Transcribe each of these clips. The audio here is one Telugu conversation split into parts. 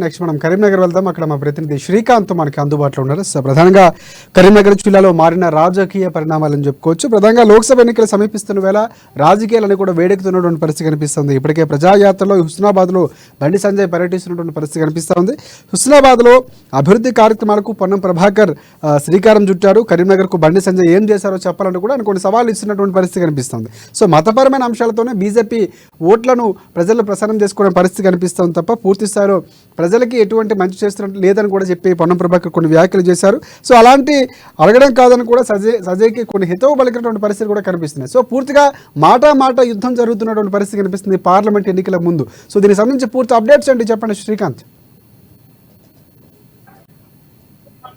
నెక్స్ట్ మనం కరీంనగర్ వెళ్దాం. అక్కడ మా ప్రతినిధి శ్రీకాంత్ మనకి అందుబాటులో ఉన్నారు. ప్రధానంగా కరీంనగర్ జిల్లాలో మారిన రాజకీయ పరిణామాలని చెప్పుకోవచ్చు. ప్రధానంగా లోక్సభ ఎన్నికలు సమీపిస్తున్న వేళ రాజకీయాలను కూడా వేడెక్కుతున్నటువంటి పరిస్థితి కనిపిస్తుంది. ఇప్పటికే ప్రజాయాత్రలో హుస్నాబాద్లో బండి సంజయ్ పర్యటిస్తున్నటువంటి పరిస్థితి కనిపిస్తుంది. హుస్నాబాద్లో అభివృద్ధి కార్యక్రమాలకు పొన్నం ప్రభాకర్ శ్రీకారం చుట్టారు. కరీంనగర్కు బండి సంజయ్ ఏం చేశారో చెప్పాలంటూ కూడా ఆయన కొన్ని సవాళ్ళు ఇస్తున్నటువంటి పరిస్థితి కనిపిస్తుంది. సో మతపరమైన అంశాలతోనే బీజేపీ ఓట్లను ప్రజలు ప్రసారం చేసుకోవడం పరిస్థితి కనిపిస్తుంది తప్ప పూర్తి స్థాయిలో ప్రజలకి ఎటువంటి మంచి చేస్తున్నట్టు లేదని కూడా చెప్పి పొన్నం ప్రభాకర్ కొన్ని వ్యాఖ్యలు చేశారు. సో అలాంటి అడగడం కాదని కూడా సజయ్కి కొన్ని హితవు పలికినటువంటి పరిస్థితి కూడా కనిపిస్తున్నాయి. సో పూర్తిగా మాట యుద్ధం జరుగుతున్నటువంటి పరిస్థితి కనిపిస్తుంది పార్లమెంట్ ఎన్నికల ముందు. సో దీనికి సంబంధించి పూర్తి అప్డేట్స్ ఏంటి చెప్పండి శ్రీకాంత్.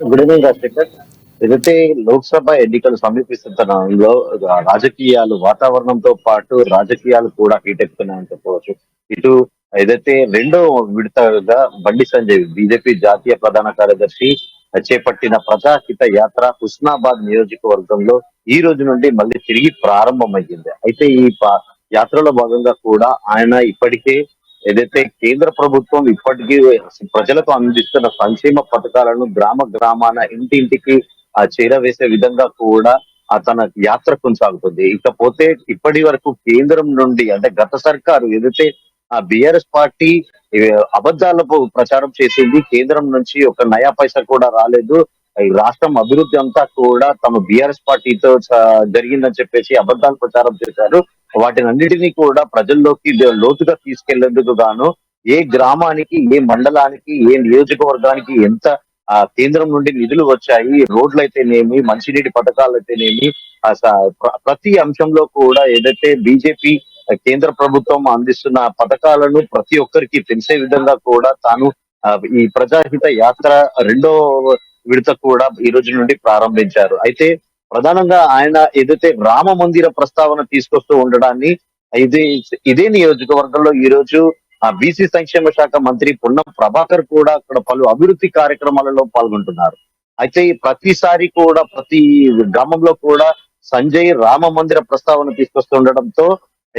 Good evening Rajasekhar. ఏదైతే లోక్సభ ఎన్నికలు సమీపిస్తున్న తరుణంలో రాజకీయాలు వాతావరణంతో పాటు రాజకీయాలు కూడా హీటెక్కుతున్నాయని చెప్పవచ్చు. ఇటు ఏదైతే రెండో విడతగా బండి సంజయ్ బీజేపీ జాతీయ ప్రధాన కార్యదర్శి చేపట్టిన ప్రజాహిత యాత్ర హుస్నాబాద్ నియోజకవర్గంలో ఈ రోజు నుండి మళ్ళీ తిరిగి ప్రారంభమయ్యింది. అయితే ఈ యాత్రలో భాగంగా కూడా ఆయన ఇప్పటికే ఏదైతే కేంద్ర ప్రభుత్వం ఇప్పటికీ ప్రజలకు అందిస్తున్న సంక్షేమ పథకాలను గ్రామాన ఇంటింటికి చేరవేసే విధంగా కూడా తన యాత్ర కొనసాగుతుంది. ఇకపోతే ఇప్పటి వరకు కేంద్రం నుండి అంటే గత సర్కారు ఏదైతే బిఆర్ఎస్ పార్టీ అబద్ధాలకు ప్రచారం చేసింది, కేంద్రం నుంచి ఒక నయా పైసా కూడా రాలేదు, ఈ రాష్ట్రం అభివృద్ధి అంతా కూడా తమ బిఆర్ఎస్ పార్టీతో జరిగిందని చెప్పేసి అబద్ధాలు ప్రచారం చేశారు. వాటిని అన్నిటినీ కూడా ప్రజల్లోకి లోతుగా తీసుకెళ్లేందుకు గాను ఏ గ్రామానికి, ఏ మండలానికి, ఏ నియోజకవర్గానికి ఎంత కేంద్రం నుండి నిధులు వచ్చాయి, రోడ్లు అయితేనేమి, మంచినీటి పథకాలు అయితేనేమి, ప్రతి అంశంలో కూడా ఏదైతే బీజేపీ కేంద్ర ప్రభుత్వం అందిస్తున్న పథకాలను ప్రతి ఒక్కరికి తెలిసే విధంగా కూడా తాను ఈ ప్రజాహిత యాత్ర రెండో విడత కూడా ఈ రోజు నుండి ప్రారంభించారు. అయితే ప్రధానంగా ఆయన ఏదైతే రామ మందిర ప్రస్తావన తీసుకొస్తూ ఉండడాన్ని ఇదే నియోజకవర్గంలో ఈ రోజు బీసీ సంక్షేమ శాఖ మంత్రి పొన్నం ప్రభాకర్ కూడా అక్కడ పలు అభివృద్ధి కార్యక్రమాలలో పాల్గొంటున్నారు. అయితే ప్రతిసారి కూడా ప్రతి గ్రామంలో కూడా సంజయ్ రామ మందిర ప్రస్తావన తీసుకొస్తుండటంతో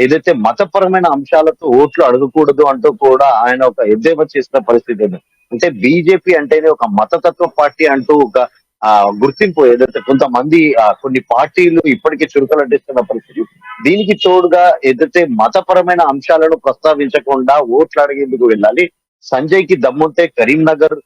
ఏదైతే మతపరమైన అంశాలతో ఓట్లు అడగకూడదు అంటూ కూడా ఆయన ఒక ఎద్దేవా చేసిన పరిస్థితి. అంటే బీజేపీ అంటేనే ఒక మతతత్వ పార్టీ అంటూ ఒక గుర్తింపు ఏదైతే కొంతమంది కొన్ని పార్టీలు ఇప్పటికీ చురుకలంటిస్తున్న పరిస్థితి. దీనికి తోడుగా ఏదైతే మతపరమైన అంశాలను ప్రస్తావించకుండా ఓట్లు అడిగేందుకు వెళ్ళాలి. సంజయ్ కి దమ్ముంటే కరీంనగర్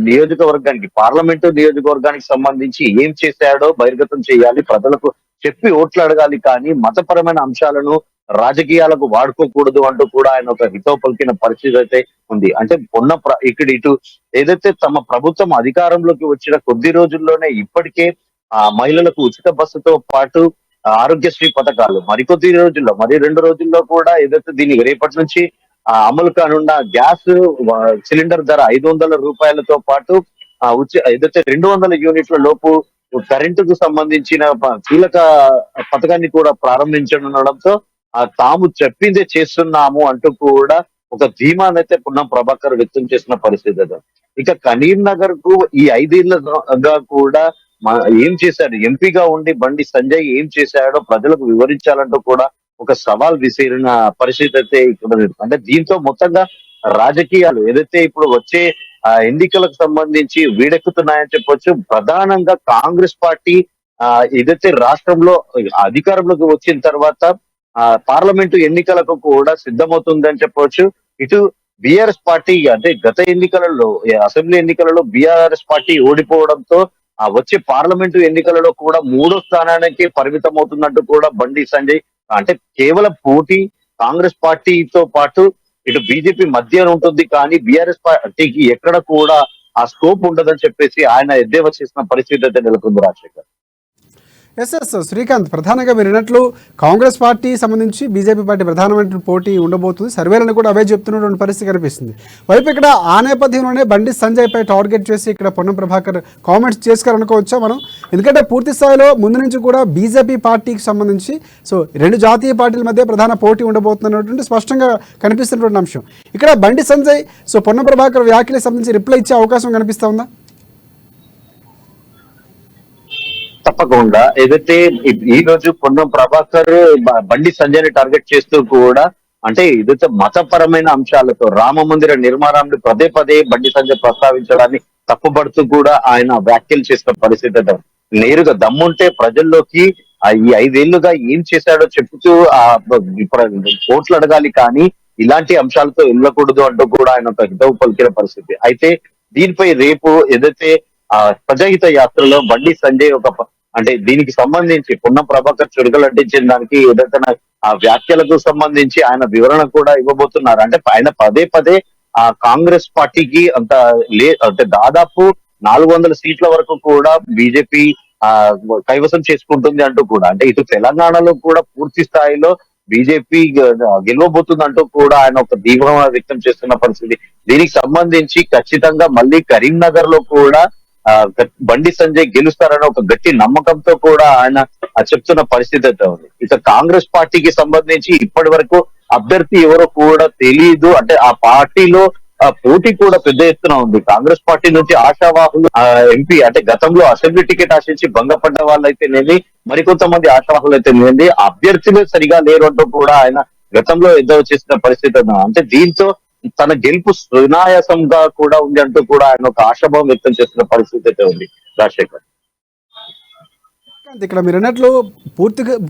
నియోజకవర్గానికి, పార్లమెంటు నియోజకవర్గానికి సంబంధించి ఏం చేశాడో బహిర్గతం చేయాలి, ప్రజలకు చెప్పి ఓట్లు అడగాలి, కానీ మతపరమైన అంశాలను రాజకీయాలకు వాడుకోకూడదు అంటూ కూడా ఆయన ఒక హితవు పలికిన పరిస్థితి అయితే ఉంది. అంటే ఇటు ఏదైతే తమ ప్రభుత్వం అధికారంలోకి వచ్చిన కొద్ది రోజుల్లోనే ఇప్పటికే మహిళలకు ఉచిత బస్సుతో పాటు ఆరోగ్యశ్రీ పథకాలు మరికొద్ది రోజుల్లో, మరి 2 రోజుల్లో కూడా ఏదైతే దీనికి రేపటి నుంచి అమలు కానున్న గ్యాస్ సిలిండర్ ధర 500 రూపాయలతో పాటు ఏదైతే 200 యూనిట్ల లోపు కరెంటుకు సంబంధించిన కీలక పథకాన్ని కూడా ప్రారంభించనుండడంతో తాము చెప్పిందే చేస్తున్నాము అంటూ కూడా ఒక ధీమానైతే పొన్నం ప్రభాకర్ వ్యక్తం చేసిన పరిస్థితి. ఇక కరీంనగర్ కు ఈ 5 ఏళ్లగా కూడా ఏం చేశాడు, ఎంపీగా ఉండి బండి సంజయ్ ఏం చేశాడో ప్రజలకు వివరించాలంటూ కూడా ఒక సవాల్ విసిరిన పరిస్థితి అయితే ఇక్కడ. అంటే దీంతో మొత్తంగా రాజకీయాలు ఏదైతే ఇప్పుడు వచ్చే ఎన్నికలకు సంబంధించి వీడెక్కుతున్నాయని చెప్పొచ్చు. ప్రధానంగా కాంగ్రెస్ పార్టీ ఏదైతే రాష్ట్రంలో అధికారంలోకి వచ్చిన తర్వాత పార్లమెంటు ఎన్నికలకు కూడా సిద్ధమవుతుందని చెప్పవచ్చు. ఇటు బిఆర్ఎస్ పార్టీ అంటే గత ఎన్నికలలో, అసెంబ్లీ ఎన్నికలలో బిఆర్ఎస్ పార్టీ ఓడిపోవడంతో వచ్చే పార్లమెంటు ఎన్నికలలో కూడా 3వ స్థానానికి పరిమితం అవుతున్నట్టు కూడా బండి సంజయ్, అంటే కేవలం పోటీ కాంగ్రెస్ పార్టీతో పాటు ఇటు బీజేపీ మధ్య ఉంటుంది, కానీ బిఆర్ఎస్ పార్టీకి ఎక్కడ కూడా ఆ స్కోప్ ఉండదని చెప్పేసి ఆయన ఎద్దేవా చేసిన పరిస్థితి అయితే నెలకొంది రాజశేఖర్. ఎస్ శ్రీకాంత్, ప్రధానంగా మీరు అన్నట్లు కాంగ్రెస్ పార్టీ సంబంధించి బీజేపీ పార్టీ ప్రధానమైన పోటీ ఉండబోతుంది, సర్వేలను కూడా అవే చెప్తున్నటువంటి పరిస్థితి కనిపిస్తుంది. వైపు ఇక్కడ ఆ నేపథ్యంలోనే బండి సంజయ్ పై టార్గెట్ చేసి ఇక్కడ పొన్నం ప్రభాకర్ కామెంట్స్ చేసుకోవాలనుకోవచ్చా మనం? ఎందుకంటే పూర్తి స్థాయిలో ముందు నుంచి కూడా బీజేపీ పార్టీకి సంబంధించి సో 2 జాతీయ పార్టీల మధ్య ప్రధాన పోటీ ఉండబోతున్నటువంటి స్పష్టంగా కనిపిస్తున్నటువంటి అంశం. ఇక్కడ బండి సంజయ్ సో పొన్నం ప్రభాకర్ వ్యాఖ్యలకు సంబంధించి రిప్లై ఇచ్చే అవకాశం కనిపిస్తా ఉందా? తప్పకుండా. ఏదైతే ఈ రోజు పొన్నం ప్రభాకర్ బండి సంజయ్ ని టార్గెట్ చేస్తూ కూడా అంటే ఇదైతే మతపరమైన అంశాలతో రామ మందిర నిర్మాణాన్ని పదే పదే బండి సంజయ్ ప్రస్తావించడాన్ని తప్పుపడుతూ కూడా ఆయన వ్యాఖ్యలు చేసిన పరిస్థితి అయితే ఉంది. నేరుగా దమ్ముంటే ప్రజల్లోకి ఈ 5 ఏళ్లుగా ఏం చేశాడో చెప్తూ ఓట్లు అడగాలి, కానీ ఇలాంటి అంశాలతో వెళ్ళకూడదు అంటూ కూడా ఆయన ఒక హితవు పలికిన పరిస్థితి. అయితే దీనిపై రేపు ఏదైతే ప్రజాహిత యాత్రలో బండి సంజయ్ అంటే దీనికి సంబంధించి పొన్నం ప్రభాకర్ చురకలంటించిన దానికి ఏదైతే ఆ వ్యాఖ్యలకు సంబంధించి ఆయన వివరణ కూడా ఇవ్వబోతున్నారు. అంటే ఆయన పదే పదే ఆ కాంగ్రెస్ పార్టీకి అంటే దాదాపు 400 సీట్ల వరకు కూడా బీజేపీ ఆ కైవసం చేసుకుంటుంది అంటూ కూడా, అంటే ఇటు తెలంగాణలో కూడా పూర్తి స్థాయిలో బీజేపీ గెలవబోతుంది అంటూ కూడా ఆయన ఒక ధీమా వ్యక్తం చేస్తున్న పరిస్థితి. దీనికి సంబంధించి ఖచ్చితంగా మళ్ళీ కరీంనగర్ లో కూడా బండి సంజయ్ గెలుస్తారన్న ఒక గట్టి నమ్మకంతో కూడా ఆయన చెప్తున్న పరిస్థితి అయితే ఉంది. ఇక కాంగ్రెస్ పార్టీకి సంబంధించి ఇప్పటి వరకు అభ్యర్థి ఎవరో కూడా తెలియదు. అంటే ఆ పార్టీలో పోటీ కూడా పెద్ద ఎత్తున ఉంది. కాంగ్రెస్ పార్టీ నుంచి ఆశావాహులు ఎంపీ అంటే గతంలో అసెంబ్లీ టికెట్ ఆశించి భంగపడ్డ వాళ్ళైతేనేది, మరికొంతమంది ఆశావాహులు అయితేనేది అభ్యర్థులు సరిగా లేరు అంటూ కూడా ఆయన గతంలో ఎదురు చేసిన పరిస్థితి ఉంది. అంటే దీంతో తన గెలుపు సునాయాసంగా కూడా ఉంది అంటూ కూడా ఆయన ఒక ఆశాభావం వ్యక్తం చేస్తున్న పరిస్థితి అయితే ఉంది రాజశేఖర్. ఇక్కడ మీరు అన్నట్లు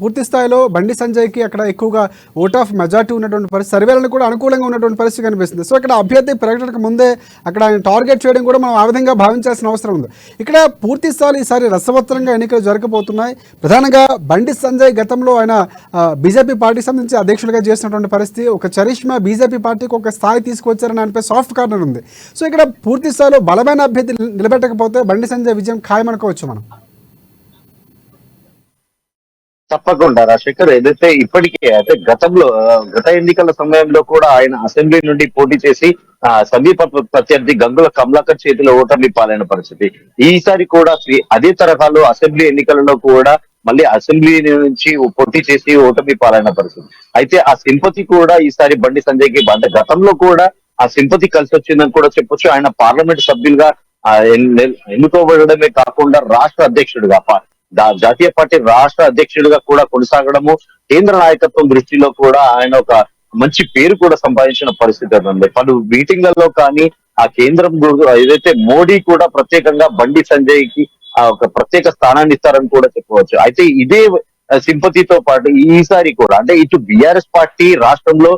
పూర్తి స్థాయిలో బండి సంజయ్కి అక్కడ ఎక్కువగా ఓట్ ఆఫ్ మెజార్టీ ఉన్నటువంటి పరిస్థితి, సర్వేలను కూడా అనుకూలంగా ఉన్నటువంటి పరిస్థితి కనిపిస్తుంది. సో ఇక్కడ అభ్యర్థి ప్రకటనకు ముందే అక్కడ ఆయన టార్గెట్ చేయడం కూడా మనం ఆ విధంగా భావించాల్సిన అవసరం ఉంది. ఇక్కడ పూర్తి స్థాయి ఈసారి రసవత్తరంగా ఎన్నికలు జరగబోతున్నాయి. ప్రధానంగా బండి సంజయ్ గతంలో ఆయన బీజేపీ పార్టీకి సంబంధించి అధ్యక్షులుగా చేసినటువంటి పరిస్థితి, ఒక చరిష్మా బీజేపీ పార్టీకి ఒక స్థాయి తీసుకొచ్చారని అనిపే సాఫ్ట్ కార్నర్ ఉంది. సో ఇక్కడ పూర్తి స్థాయిలో బలమైన అభ్యర్థి నిలబెట్టకపోతే బండి సంజయ్ విజయం ఖాయమనుకోవచ్చు మనం. తప్పకుండా రాజశేఖర్, ఏదైతే ఇప్పటికే అయితే గత ఎన్నికల సమయంలో కూడా ఆయన అసెంబ్లీ నుండి పోటీ చేసి సమీప ప్రత్యర్థి గంగుల కమలాకర్ చేతిలో ఓటమి పాలైన పరిస్థితి. ఈసారి కూడా అదే తరహాలో అసెంబ్లీ ఎన్నికలలో కూడా మళ్ళీ అసెంబ్లీ నుంచి పోటీ చేసి ఓటమి పాలైన పరిస్థితి. అయితే ఆ సింపతి కూడా ఈసారి బండి సంజయ్కి అంటే గతంలో కూడా ఆ సింపతి కలిసి వచ్చిందని కూడా చెప్పొచ్చు. ఆయన పార్లమెంట్ సభ్యులుగా ఎన్నుకోబడమే కాకుండా రాష్ట్ర అధ్యక్షుడిగా జాతీయ పార్టీ రాష్ట్ర అధ్యక్షుడిగా కూడా కొనసాగడము, కేంద్ర నాయకత్వం దృష్టిలో కూడా ఆయన ఒక మంచి పేరు కూడా సంపాదించిన పరిస్థితి ఉంది. పలు మీటింగ్లలో కానీ ఆ కేంద్రం ఏదైతే మోడీ కూడా ప్రత్యేకంగా బండి సంజయ్ కి ఒక ప్రత్యేక స్థానాన్ని ఇస్తారని కూడా చెప్పవచ్చు. అయితే ఇదే సింపతితో పాటు ఈసారి కూడా అంటే ఇటు బీఆర్ఎస్ పార్టీ రాష్ట్రంలో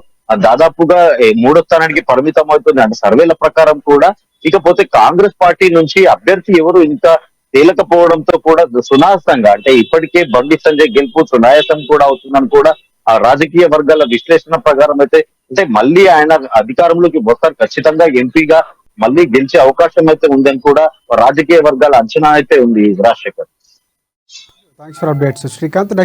దాదాపుగా 3వ స్థానానికి పరిమితం అవుతుంది అంటే సర్వేల ప్రకారం కూడా. ఇకపోతే కాంగ్రెస్ పార్టీ నుంచి అభ్యర్థి ఎవరు ఇంకా తేలకపోవడంతో కూడా సునాయాసంగా అంటే ఇప్పటికే బండి సంజయ్ గెలుపు సునాయాసం కూడా అవుతుందని కూడా ఆ రాజకీయ వర్గాల విశ్లేషణ ప్రకారం అయితే, అంటే మళ్ళీ ఆయన అధికారంలోకి వస్తారు, ఖచ్చితంగా ఎంపీగా మళ్ళీ గెలిచే అవకాశం అయితే ఉందని కూడా రాజకీయ వర్గాల అంచనా అయితే ఉంది Rajasekhar. Thanks for updates Srikanth.